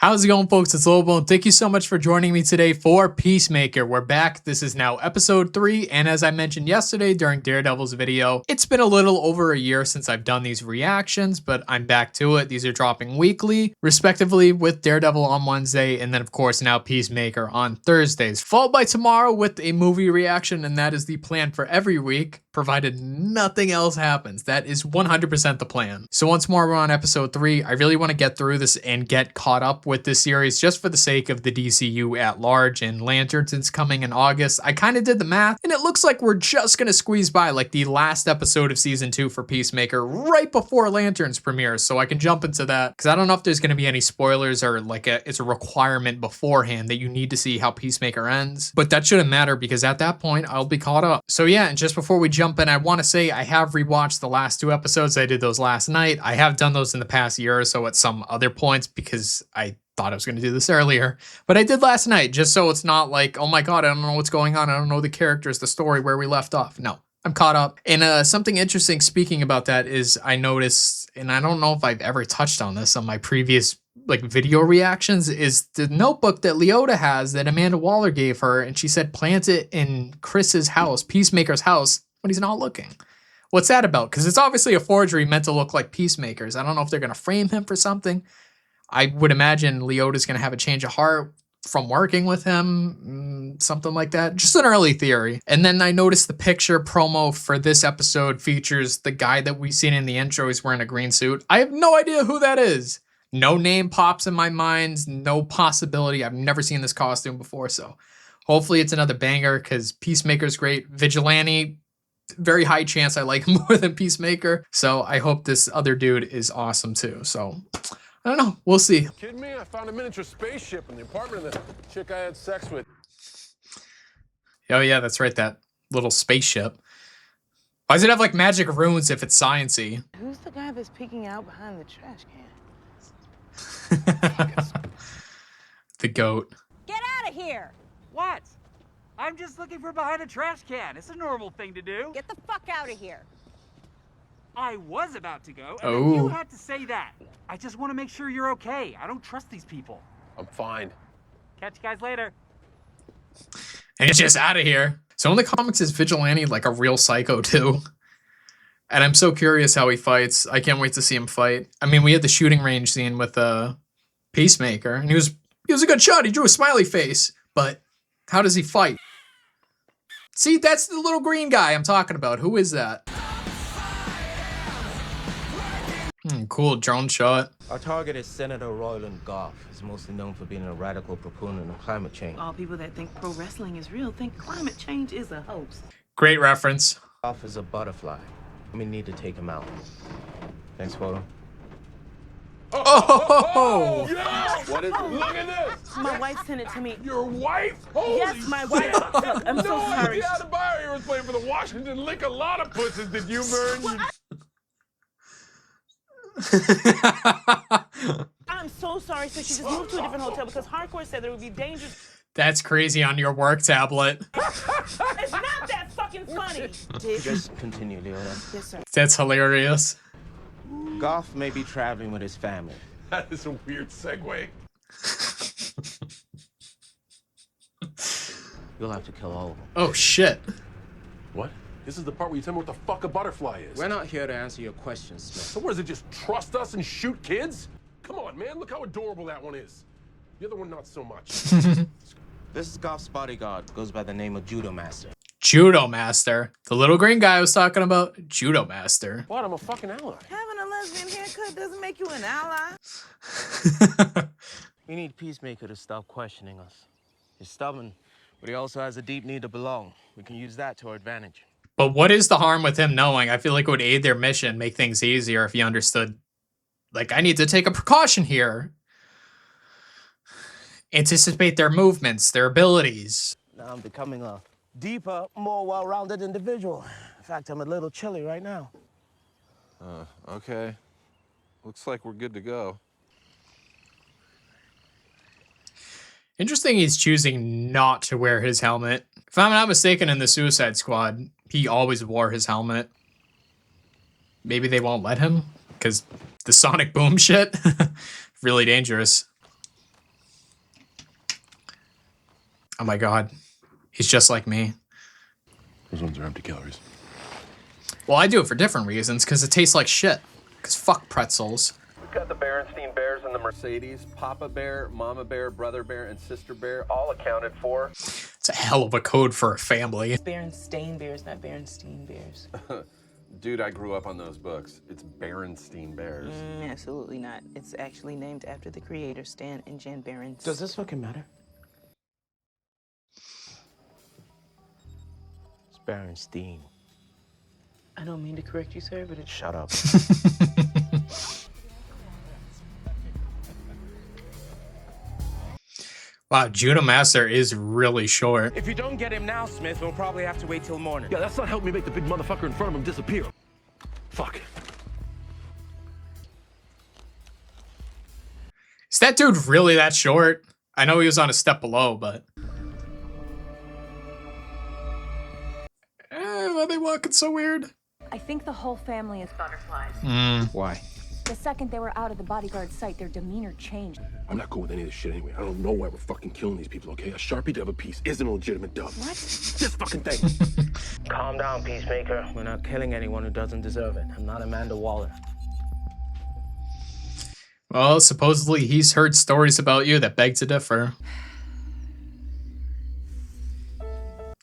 How's it going, folks? It's Lobo, and thank you so much for joining me today for Peacemaker. We're back. This is now episode 3, and as I mentioned yesterday during Daredevil's video, it's been a little over a year since I've done these reactions, but I'm back to it. These are dropping weekly, respectively, with Daredevil on Wednesday, and then of course now Peacemaker on Thursdays, followed by tomorrow with a movie reaction, and that is the plan for every week, provided nothing else happens. That is 100% the plan. So once more, we're on episode 3. I really want to get through this and get caught up with this series just for the sake of the DCU at large, and Lanterns is coming in August. I kind of did the math, and it looks like we're just going to squeeze by like the last episode of season 2 for Peacemaker right before Lanterns premieres, so I can jump into that, because I don't know if there's going to be any spoilers or like it's a requirement beforehand that you need to see how Peacemaker ends, but that shouldn't matter because at that point I'll be caught up. So yeah, and just before we jump in, I want to say I have rewatched the last 2 episodes. I did those last night. I have done those in the past year or so at some other points because I thought I was going to do this earlier, but I did last night just so it's not like, oh my god, I don't know what's going on. I don't know the characters, the story, where we left off. No, I'm caught up. And something interesting speaking about that is I noticed, and I don't know if I've ever touched on this on my previous like video reactions, is the notebook that Leota has that Amanda Waller gave her, and she said plant it in Chris's house, Peacemaker's house, when he's not looking. What's that about? Because it's obviously a forgery meant to look like Peacemaker's. I don't know if they're going to frame him for something. I would imagine Leota's going to have a change of heart from working with him, something like that. Just an early theory. And then I noticed the picture promo for this episode features the guy that we've seen in the intro. He's wearing a green suit. I have no idea who that is. No name pops in my mind. No possibility. I've never seen this costume before, so hopefully it's another banger because Peacemaker's great. Vigilante, very high chance I like him more than Peacemaker. So I hope this other dude is awesome too. So I don't know. We'll see. Kidding me? I found a miniature spaceship in the apartment of the chick I had sex with. Oh yeah, that's right. That little spaceship. Why does it have like magic runes if it's sciencey? Who's the guy that's peeking out behind the trash can? The goat. Get out of here! What? I'm just looking for behind a trash can. It's a normal thing to do. Get the fuck out of here! I was about to go, and then you Oh. had to say that. I just want to make sure you're okay. I don't trust these people. I'm fine. Catch you guys later. And it's just out of here. So in the comics, is Vigilante like a real psycho too? And I'm so curious how he fights. I can't wait to see him fight. I mean, we had the shooting range scene with Peacemaker, and he was a good shot. He drew a smiley face, but how does he fight? See, that's the little green guy I'm talking about. Who is that? Cool drone shot. Our target is Senator Royland Goff. He's mostly known for being a radical proponent of climate change. All people that think pro wrestling is real think climate change is a hoax. Great reference. Goff is a butterfly. We need to take him out. Thanks, photo. Oh! Yeah! What is it? Look at this! My wife sent it to me. Your wife? Holy Yes, my wife. shit. Look, I'm so No sorry. idea how the buyer was playing for the Washington Lick a lot of pussies. Did you, Vern? I'm so sorry. So she just moved to a different hotel because Hardcore said that it would be dangerous. That's crazy on your work tablet. It's not that fucking funny. Just continue, Leona. Yes, sir. That's hilarious. Goff may be traveling with his family. That is a weird segue. You'll have to kill all of them. Oh shit. What? This is the part where you tell me what the fuck a butterfly is. We're not here to answer your questions, Smith. So what, does it just trust us and shoot kids? Come on, man. Look how adorable that one is. The other one, not so much. This is Goff's bodyguard. Goes by the name of Judo Master. Judo Master. The little green guy I was talking about. Judo Master. What? I'm a fucking ally. Having a lesbian haircut doesn't make you an ally. We need Peacemaker to stop questioning us. He's stubborn, but he also has a deep need to belong. We can use that to our advantage. But what is the harm with him knowing? I feel like it would aid their mission, make things easier if he understood. Like, I need to take a precaution here. Anticipate their movements, their abilities. Now I'm becoming a deeper, more well-rounded individual. In fact, I'm a little chilly right now. Okay. Looks like we're good to go. Interesting he's choosing not to wear his helmet. If I'm not mistaken, in the Suicide Squad, he always wore his helmet. Maybe they won't let him? Because the sonic boom shit? Really dangerous. Oh my god. He's just like me. Those ones are empty calories. Well, I do it for different reasons, because it tastes like shit. Because fuck pretzels. We've got the Berenstein Bears and the Mercedes, Papa Bear, Mama Bear, Brother Bear, and Sister Bear, all accounted for. It's a hell of a code for a family. Berenstain Bears, not Berenstein Bears. Dude, I grew up on those books. It's Berenstein Bears. Absolutely not. It's actually named after the creators, Stan and Jan Berens. Does this fucking matter? It's Berenstein. I don't mean to correct you, sir, but it's... Shut up. Wow, Judo Master is really short. If you don't get him now, Smith, we'll probably have to wait till morning. Yeah, that's not helping me make the big motherfucker in front of him disappear. Fuck. Is that dude really that short? I know he was on a step below, but... why are they walking so weird? I think the whole family is butterflies. Why? The second they were out of the bodyguard sight, their demeanor changed. I'm not cool with any of this shit anyway. I don't know why we're fucking killing these people, okay? A Sharpie to have a piece isn't a legitimate dub. What? This fucking thing. Calm down, Peacemaker. We're not killing anyone who doesn't deserve it. I'm not Amanda Waller. Well, supposedly he's heard stories about you that beg to differ.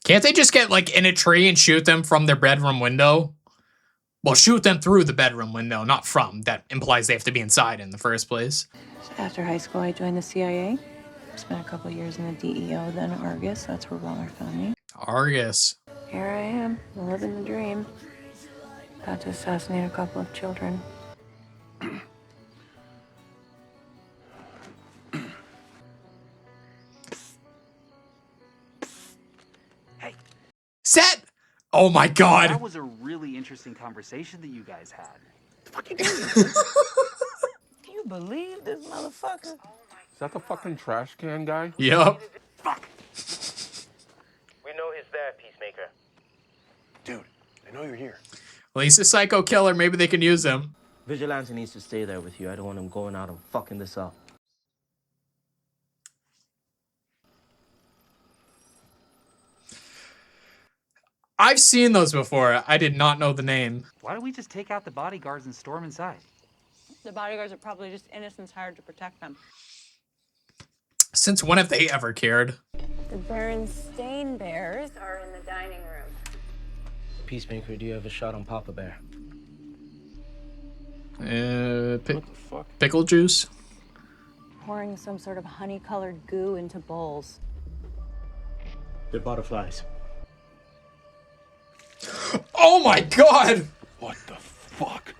Can't they just get, like, in a tree and shoot them from their bedroom window? Well, shoot them through the bedroom window, not from. That implies they have to be inside in the first place. So after high school, I joined the CIA. Spent a couple years in the DEO, then Argus. That's where Waller found me. Argus. Here I am, living the dream. About to assassinate a couple of children. Set! Oh my god! That was a really interesting conversation that you guys had. Can you believe this motherfucker? Is that the fucking trash can guy? Yup. Fuck! We know he's there, Peacemaker. Dude, I know you're here. Well, he's a psycho killer. Maybe they can use him. Vigilante needs to stay there with you. I don't want him going out and fucking this up. I've seen those before. I did not know the name. Why don't we just take out the bodyguards and storm inside? The bodyguards are probably just innocents hired to protect them. Since when have they ever cared? The Berenstain Bears are in the dining room. Peacemaker, do you have a shot on Papa Bear? What the fuck? Pickle juice? Pouring some sort of honey-colored goo into bowls. They're butterflies. Oh my god! What the fuck?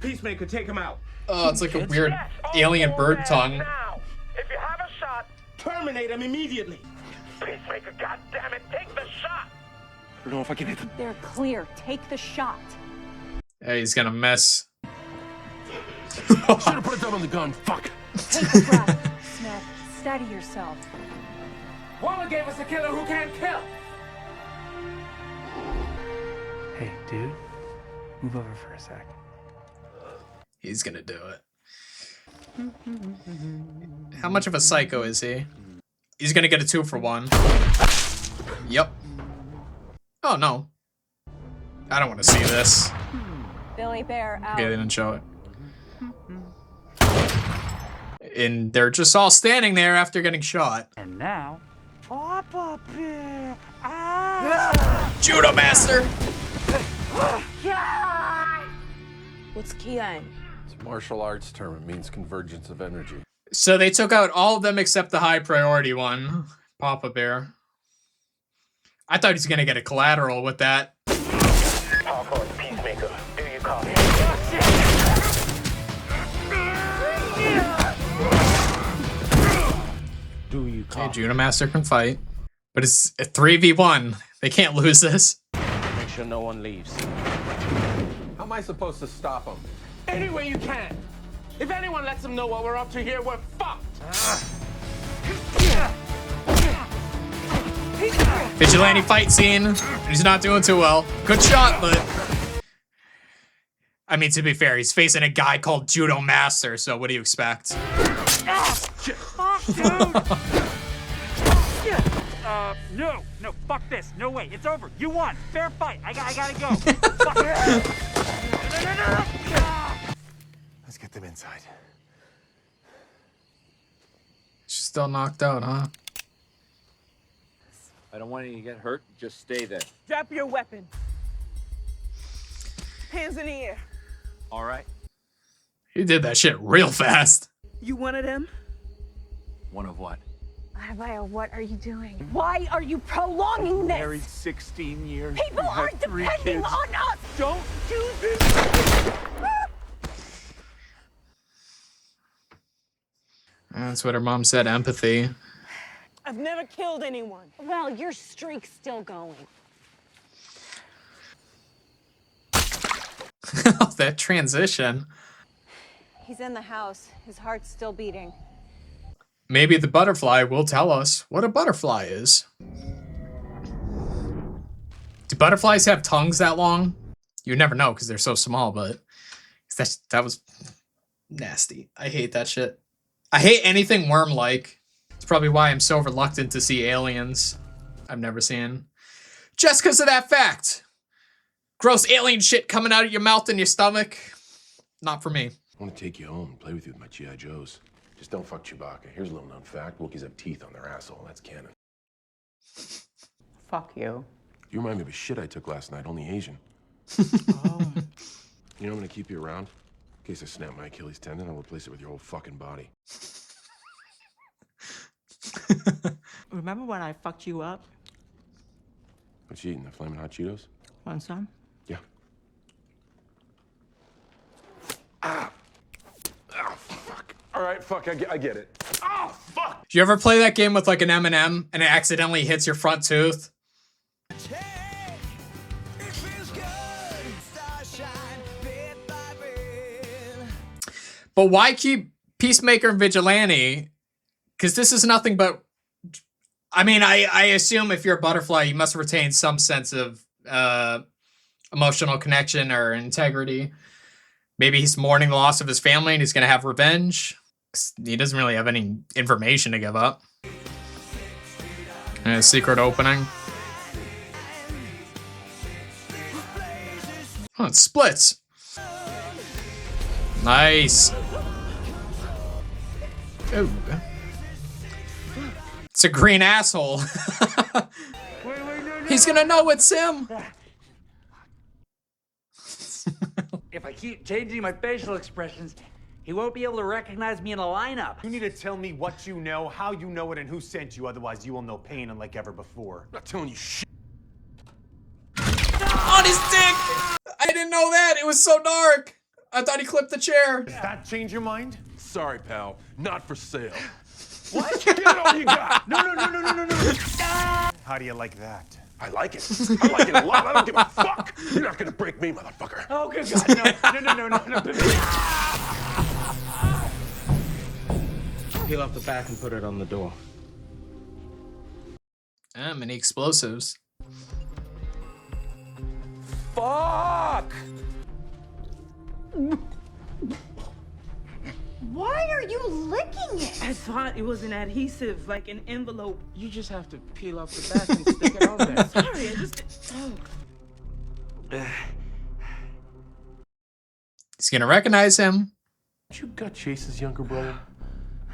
Peacemaker, take him out. Oh, it's like a weird alien bird tongue. Now, if you have a shot, Terminate him immediately. Peacemaker, goddammit, take the shot! I don't know if I can hit them. They're clear. Take the shot. Hey, he's gonna miss. Should've put a thumb on the gun. Fuck. Take a breath, Smith. Steady yourself. Waller gave us a killer who can't kill. Hey, dude. Move over for a sec. He's gonna do it. How much of a psycho is he? He's gonna get a 2-for-1. Yep. Oh, no. I don't want to see this. Billy Bear out. Okay, they didn't show it. And they're just all standing there after getting shot. And now, Papa Bear. Judo Master! What's Kian? It's a martial arts term. It means convergence of energy. So they took out all of them except the high priority one, Papa Bear. I thought he's gonna get a collateral with that. Papa, Peacemaker, do you copy? Do you Okay, copy? Judo Master can fight. But it's a 3v1. They can't lose this. Make sure no one leaves. How am I supposed to stop him? Any way you can. If anyone lets them know what we're up to here, we're fucked. Vigilante fight scene. He's not doing too well. Good shot, but... I mean, to be fair, he's facing a guy called Judo Master, so what do you expect? No, fuck this. No way. It's over. You won. Fair fight. I gotta go. Fuck it. Let's get them inside. She's still knocked out, huh? I don't want you to get hurt. Just stay there. Drop your weapon. Hands in the air. All right. He did that shit real fast. You one of them? One of what? Maya, what are you doing? Why are you prolonging this? Married 16 years. People You are have 3 depending kids. on us. Don't do this. That's what her mom said, empathy. I've never killed anyone. Well, your streak's still going. That transition. He's in the house. His heart's still beating. Maybe the butterfly will tell us what a butterfly is. Do butterflies have tongues that long? You would never know because they're so small, but that was nasty. I hate that shit. I hate anything worm-like. It's probably why I'm so reluctant to see aliens I've never seen. Just because of that fact. Gross alien shit coming out of your mouth and your stomach. Not for me. I want to take you home and play with you with my G.I. Joes. Just don't fuck Chewbacca. Here's a little known fact. Wookiees have teeth on their asshole. That's canon. Fuck you. You remind me of a shit I took last night, only Asian. Oh. You know I'm gonna keep you around? In case I snap my Achilles tendon, I'll replace it with your whole fucking body. Remember when I fucked you up? What you eating, the Flamin' Hot Cheetos? Want some? Yeah. Ah! Oh, fuck. All right, fuck, I get it. Oh, fuck! Do you ever play that game with like an M&M and it accidentally hits your front tooth? But why keep Peacemaker and Vigilante? Because this is nothing but... I mean, I assume if you're a butterfly, you must retain some sense of emotional connection or integrity. Maybe he's mourning the loss of his family and he's going to have revenge. He doesn't really have any information to give up. And a secret opening. Oh, it splits. Nice. Ooh. It's a green asshole. He's gonna know it's him. If I keep changing my facial expressions, he won't be able to recognize me in a lineup. You need to tell me what you know, how you know it, and who sent you. Otherwise, you will know pain unlike ever before. I'm not telling you shit. On his dick! I didn't know that. It was so dark. I thought he clipped the chair. Does that change your mind? Sorry, pal. Not for sale. What? Give it all you got! No. How do you like that? I like it. I like it a lot. I don't give a fuck. You're not gonna break me, motherfucker. Oh, good God, no. Peel off the back and put it on the door. Mini explosives. Fuck! Why are you licking it? I thought it was an adhesive, like an envelope. You just have to peel off the back and stick it on there. Sorry, I just... Oh. He's gonna recognize him. Did you gut Chase's younger brother?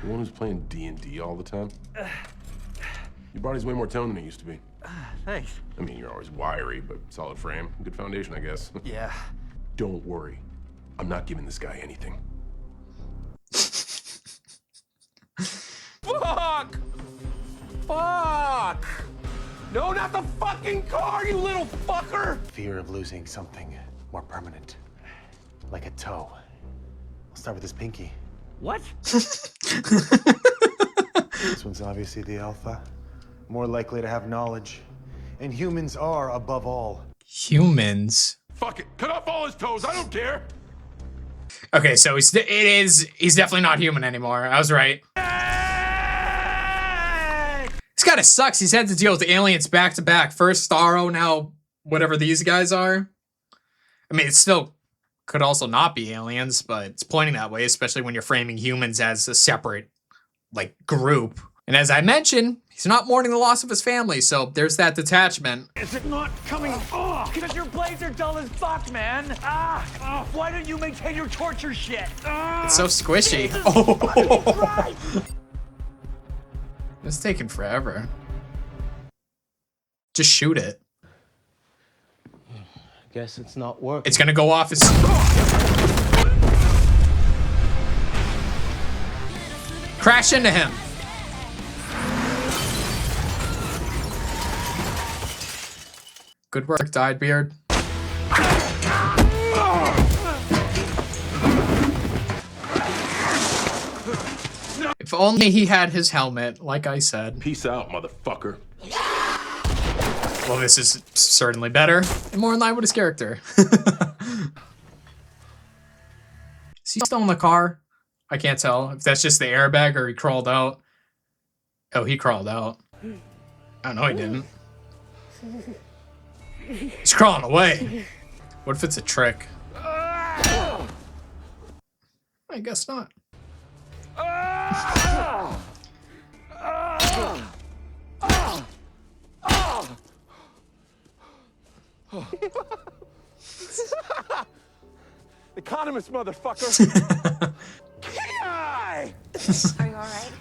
The one who's playing D&D all the time? Your body's way more toned than it used to be. Thanks. I mean, you're always wiry, but solid frame. Good foundation, I guess. Yeah. Don't worry. I'm not giving this guy anything. Fuck! Fuck! No, not the fucking car, you little fucker! Fear of losing something more permanent. Like a toe. I'll start with this pinky. What? This one's obviously the alpha. More likely to have knowledge. And humans are, above all. Humans? Fuck it. Cut off all his toes. I don't care. Okay, so he's definitely not human anymore. I was right. This kind of sucks. He's had to deal with aliens back to back. First Starro, now whatever these guys are. I mean, it still could also not be aliens, but it's pointing that way, especially when you're framing humans as a separate, like, group. And as I mentioned, he's not mourning the loss of his family, so there's that detachment. Is it not coming off? Because your blades are dull as fuck, man. Why don't you maintain your torture shit? It's so squishy. Oh. It's taking forever. Just shoot it. Guess it's not working. It's gonna go off as... Crash into him. Good work, Dyed Beard. If only he had his helmet, like I said. Peace out, motherfucker. Well, this is certainly better and more in line with his character. Is he still in the car? I can't tell if that's just the airbag or he crawled out. Oh, he crawled out. Oh, no, he didn't. He's crawling away. What if it's a trick? I guess not. Economist, motherfucker. Are you all right?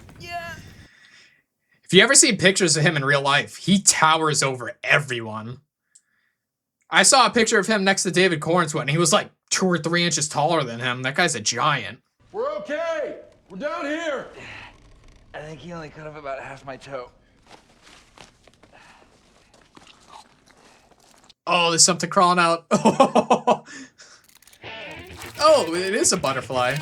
If you ever see pictures of him in real life, he towers over everyone. I saw a picture of him next to David Cornswood, and he was like 2 or 3 inches taller than him. That guy's a giant. We're okay. We're down here. I think he only cut off about half my toe. Oh, there's something crawling out. Oh, it is a butterfly.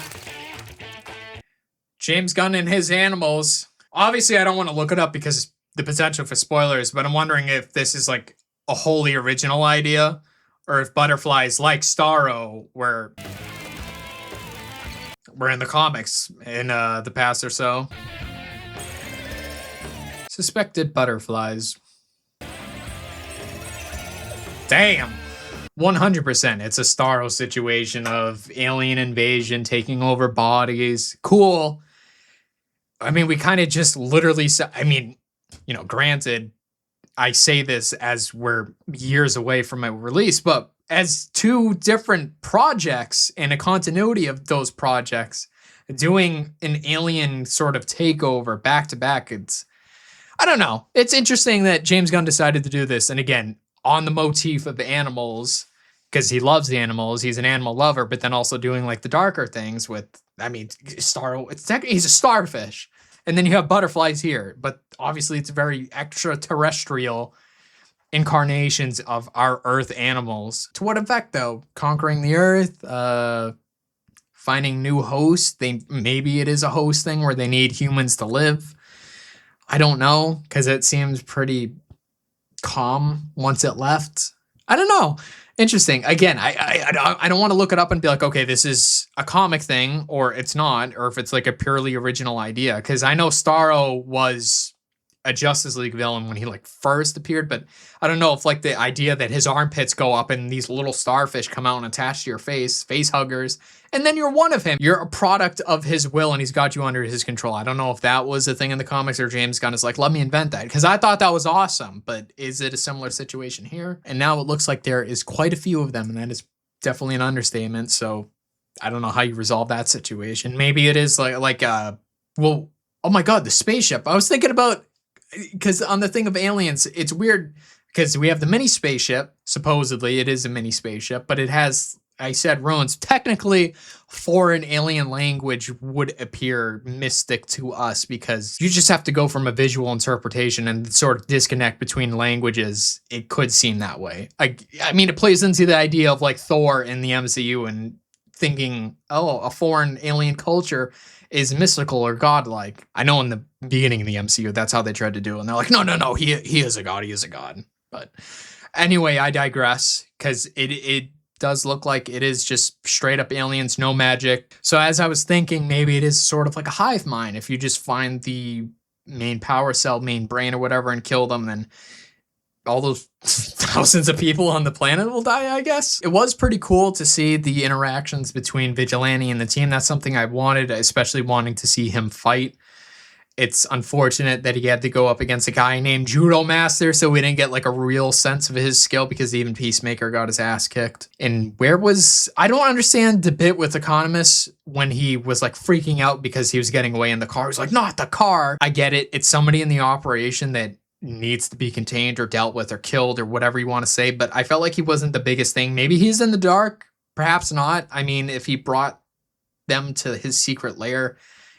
James Gunn and his animals. Obviously, I don't want to look it up because the potential for spoilers, but I'm wondering if this is like a wholly original idea or if butterflies like Starro were in the comics in the past or so. Suspected butterflies. Damn. 100%. It's a Starro situation of alien invasion, taking over bodies. Cool. I mean, we kind of just literally said, I mean, you know, granted, I say this as we're years away from a release, but as 2 different projects and a continuity of those projects, doing an alien sort of takeover back to back, it's, I don't know. It's interesting that James Gunn decided to do this. And again, on the motif of the animals, because he loves the animals, he's an animal lover, but then also doing like the darker things with, I mean, Starro, he's a starfish. And then you have butterflies here, but obviously it's very extraterrestrial incarnations of our Earth animals. To what effect though? Conquering the Earth, finding new hosts. Maybe it is a host thing where they need humans to live. I don't know, because it seems pretty calm once it left. I don't know. Interesting. Again, I don't want to look it up and be like, okay, this is a comic thing, or it's not, or if it's like a purely original idea. Because I know Starro was a Justice League villain when he like first appeared, but I don't know if like the idea that his armpits go up and these little starfish come out and attach to your face huggers, and then you're one of him. You're a product of his will and he's got you under his control. I don't know if that was a thing in the comics or James Gunn is like, let me invent that, because I thought that was awesome, but is it a similar situation here? And now it looks like there is quite a few of them, and that is definitely an understatement. So I don't know how you resolve that situation. Maybe it is well, oh my God, the spaceship. I was thinking about, because on the thing of aliens, it's weird because we have the mini spaceship. Supposedly it is a mini spaceship, but it has, I said, runes. Technically, foreign alien language would appear mystic to us because you just have to go from a visual interpretation and sort of disconnect between languages. It could seem that way. I mean, it plays into the idea of like Thor in the MCU and thinking, oh, a foreign alien culture is mystical or godlike. I know in the beginning of the MCU, that's how they tried to do it. And they're like, no, he is a god, he is a god. But anyway, I digress, because it does look like it is just straight up aliens, no magic. So as I was thinking, maybe it is sort of like a hive mind. If you just find the main power cell, main brain or whatever, and kill them, then all those thousands of people on the planet will die, I guess. It was pretty cool to see the interactions between Vigilante and the team. That's something I wanted, especially wanting to see him fight. It's unfortunate that he had to go up against a guy named Judo Master, so we didn't get like a real sense of his skill because even Peacemaker got his ass kicked. And I don't understand the bit with Economist when he was like freaking out because he was getting away in the car. He's like, not the car. I get it. It's somebody in the operation that needs to be contained or dealt with or killed or whatever you want to say, but I felt like he wasn't the biggest thing. Maybe he's in the dark, perhaps not. I mean, if he brought them to his secret lair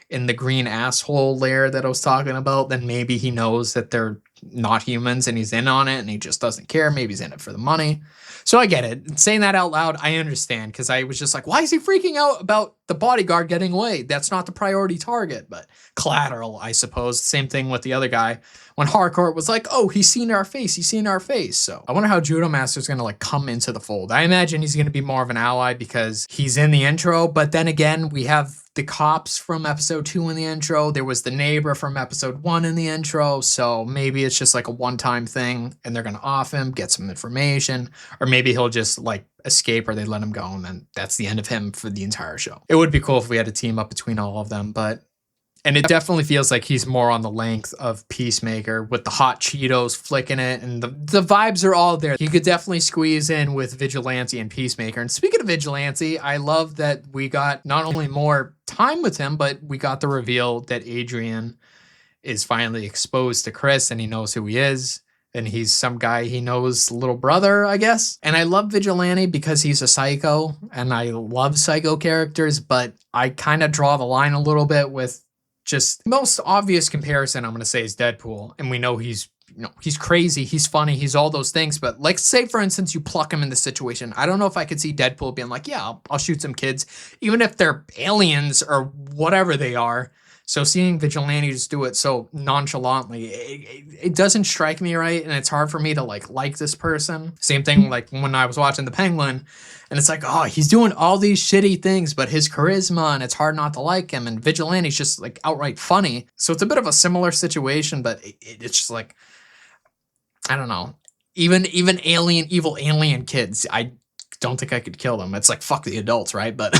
in the green asshole lair that I was talking about, then maybe he knows that they're not humans and he's in on it and he just doesn't care. Maybe he's in it for the money. So I get it. Saying that out loud, I understand, because I was just like, why is he freaking out about the bodyguard getting away? That's not the priority target, but collateral, I suppose. Same thing with the other guy. When Harcourt was like, oh, he's seen our face. He's seen our face. So I wonder how Judo Master is going to like come into the fold. I imagine he's going to be more of an ally because he's in the intro. But then again, we have the cops from episode 2 in the intro. There was the neighbor from episode 1 in the intro. So maybe it's just like a one-time thing and they're going to off him, get some information, or maybe he'll just like escape or they let him go. And then that's the end of him for the entire show. It would be cool if we had a team up between all of them, and it definitely feels like he's more on the length of Peacemaker with the hot Cheetos flicking it, and the vibes are all there. He could definitely squeeze in with Vigilante and Peacemaker. And speaking of Vigilante, I love that we got not only more time with him, but we got the reveal that Adrian is finally exposed to Chris and he knows who he is. And he's some guy he knows, little brother, I guess. And I love Vigilante because he's a psycho, and I love psycho characters, but I kind of draw the line a little bit with just most obvious comparison I'm going to say is Deadpool. And we know he's crazy, he's funny, he's all those things. But like, say for instance, you pluck him in this situation. I don't know if I could see Deadpool being like, yeah, I'll shoot some kids, even if they're aliens or whatever they are. So seeing Vigilante just do it so nonchalantly, it doesn't strike me right, and it's hard for me to like this person. Same thing like when I was watching The Penguin, and it's like, oh, he's doing all these shitty things, but his charisma, and it's hard not to like him, and Vigilante's just like outright funny. So it's a bit of a similar situation, but it's just like, I don't know. Even evil alien kids, I don't think I could kill them. It's like, fuck the adults, right? But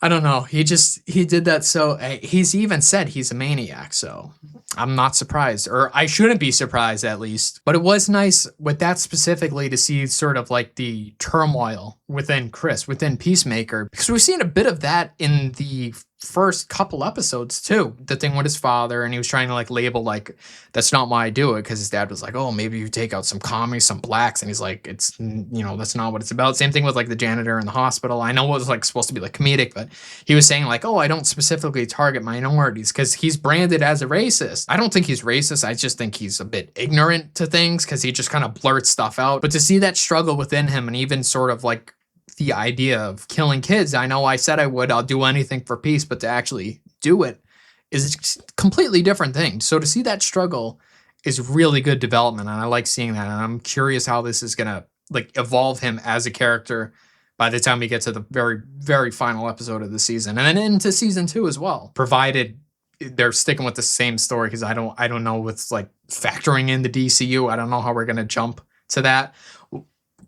I don't know. He did that. So he's even said he's a maniac. So I'm not surprised, or I shouldn't be surprised at least. But it was nice with that specifically to see sort of like the turmoil within Chris, within Peacemaker, because we've seen a bit of that in the first couple episodes too. The thing with his father, and he was trying to like label like, that's not why I do it, because his dad was like, oh, maybe you take out some commies, some blacks, and he's like, it's, that's not what it's about. Same thing with like the janitor in the hospital. I know it was like supposed to be like comedic, but he was saying like, oh, I don't specifically target minorities because he's branded as a racist. I don't think he's racist. I just think he's a bit ignorant to things because he just kind of blurts stuff out. But to see that struggle within him, and even sort of like the idea of killing kids, I know I said I would, I'll do anything for peace, but to actually do it is a completely different thing. So to see that struggle is really good development, and I like seeing that, and I'm curious how this is gonna like evolve him as a character by the time we get to the very, very final episode of the season, and then into season 2 as well, provided they're sticking with the same story, because I don't know what's like factoring in the DCU. I don't know how we're gonna jump to that.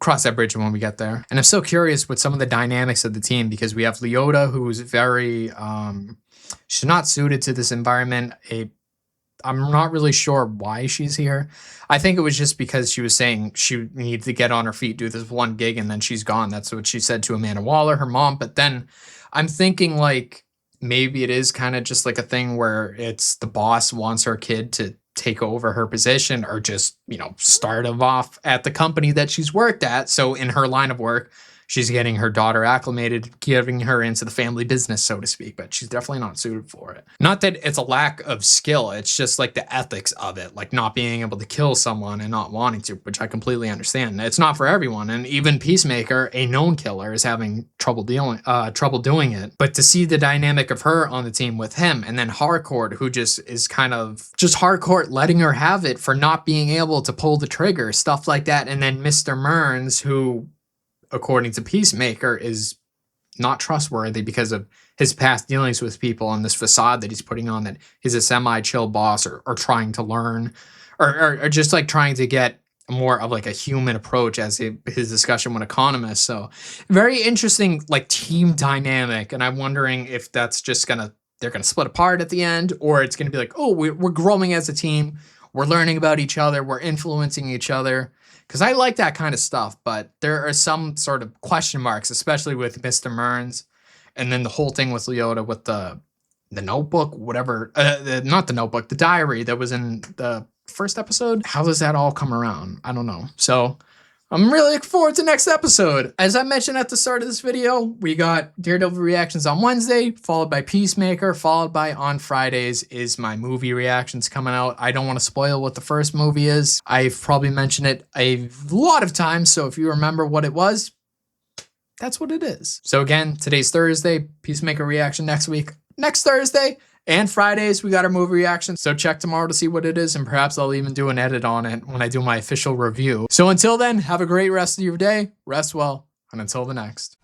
Cross that bridge when we get there. And I'm so curious with some of the dynamics of the team, because we have Leota, who's very she's not suited to this environment. I'm not really sure why she's here. I think it was just because she was saying she needed to get on her feet, do this one gig, and then she's gone. That's what she said to Amanda Waller, her mom. But then I'm thinking like maybe it is kind of just like a thing where it's the boss wants her kid to take over her position, or just, start off at the company that she's worked at. So in her line of work, she's getting her daughter acclimated, giving her into the family business, so to speak, but she's definitely not suited for it. Not that it's a lack of skill, it's just like the ethics of it, like not being able to kill someone and not wanting to, which I completely understand. It's not for everyone, and even Peacemaker, a known killer, is having trouble doing it. But to see the dynamic of her on the team with him, and then Harcourt, who just is kind of just Harcourt letting her have it for not being able to pull the trigger, stuff like that, and then Mr. Mearns, who, according to Peacemaker, is not trustworthy because of his past dealings with people and this facade that he's putting on that he's a semi-chill boss, or trying to learn, or just like trying to get more of like a human approach as his discussion with Economist. So very interesting like team dynamic, and I'm wondering if that's just gonna they're going to split apart at the end, or it's going to be like, oh, we're growing as a team. We're learning about each other. We're influencing each other. Because I like that kind of stuff, but there are some sort of question marks, especially with Mr. Mearns. And then the whole thing with Leota with the notebook, whatever, not the notebook, the diary that was in the first episode. How does that all come around? I don't know. So I'm really looking forward to next episode. As I mentioned at the start of this video, we got Daredevil reactions on Wednesday, followed by Peacemaker, followed by on Fridays is my movie reactions coming out. I don't want to spoil what the first movie is. I've probably mentioned it a lot of times, so if you remember what it was, that's what it is. So again, today's Thursday, Peacemaker reaction next week. Next Thursday and Fridays, we got our movie reaction. So check tomorrow to see what it is, and perhaps I'll even do an edit on it when I do my official review. So until then, have a great rest of your day, rest well, and until the next.